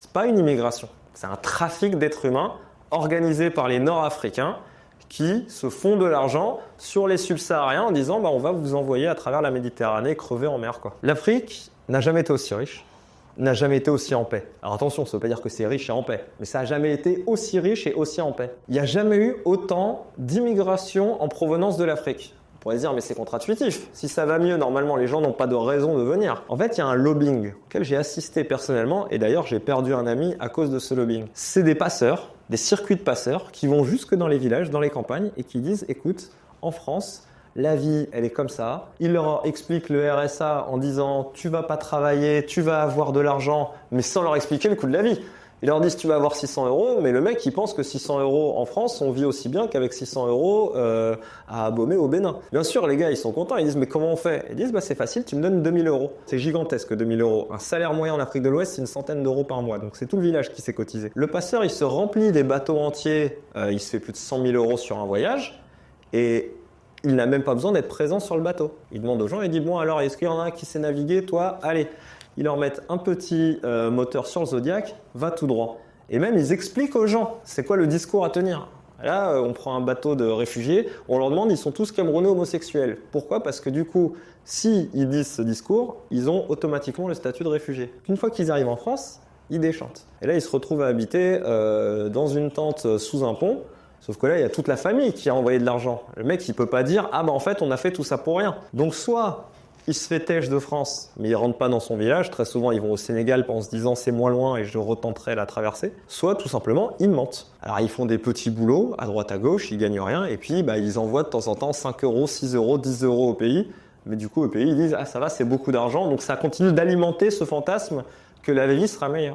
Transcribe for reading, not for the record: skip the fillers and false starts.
C'est pas une immigration, c'est un trafic d'êtres humains organisé par les Nord-Africains qui se font de l'argent sur les subsahariens en disant on va vous envoyer à travers la Méditerranée crever en mer. L'Afrique n'a jamais été aussi riche, n'a jamais été aussi en paix. Alors attention, ça ne veut pas dire que c'est riche et en paix, mais ça n'a jamais été aussi riche et aussi en paix. Il n'y a jamais eu autant d'immigration en provenance de l'Afrique. On pourrait se dire mais c'est contre-intuitif. Si ça va mieux, normalement les gens n'ont pas de raison de venir. En fait, il y a un lobbying auquel j'ai assisté personnellement et d'ailleurs j'ai perdu un ami à cause de ce lobbying. C'est des passeurs, des circuits de passeurs qui vont jusque dans les villages, dans les campagnes et qui disent écoute, en France, la vie, elle est comme ça. Ils leur expliquent le RSA en disant tu vas pas travailler, tu vas avoir de l'argent, mais sans leur expliquer le coût de la vie. Ils leur disent tu vas avoir 600 €, mais le mec il pense que 600 € en France, on vit aussi bien qu'avec 600 € à Abomey au Bénin. Bien sûr, les gars ils sont contents, ils disent mais comment on fait? Ils disent c'est facile, tu me donnes 2000 €. C'est gigantesque 2000 €. Un salaire moyen en Afrique de l'Ouest, c'est une centaine d'euros par mois, donc c'est tout le village qui s'est cotisé. Le passeur il se remplit des bateaux entiers, il se fait plus de 100 000 € sur un voyage et il n'a même pas besoin d'être présent sur le bateau. Il demande aux gens, il dit bon alors est-ce qu'il y en a un qui sait naviguer? Toi, allez. Ils leur mettent un petit moteur sur le Zodiac, va tout droit. Et même ils expliquent aux gens c'est quoi le discours à tenir. Là, on prend un bateau de réfugiés, on leur demande ils sont tous camerounais homosexuels. Pourquoi? Parce que du coup, si ils disent ce discours, ils ont automatiquement le statut de réfugié. Une fois qu'ils arrivent en France, ils déchantent. Et là, ils se retrouvent à habiter dans une tente sous un pont. Sauf que là, il y a toute la famille qui a envoyé de l'argent. Le mec, il peut pas dire « Ah en fait, on a fait tout ça pour rien ». Donc soit il se fait têche de France, mais il rentre pas dans son village. Très souvent, ils vont au Sénégal en se disant « C'est moins loin et je retenterai la traversée ». Soit tout simplement, ils mentent. Alors, ils font des petits boulots à droite à gauche, ils gagnent rien. Et puis, ils envoient de temps en temps 5 €, 6 €, 10 € au pays. Mais du coup, au pays, ils disent « Ah, ça va, c'est beaucoup d'argent ». Donc, ça continue d'alimenter ce fantasme que la vie sera meilleure.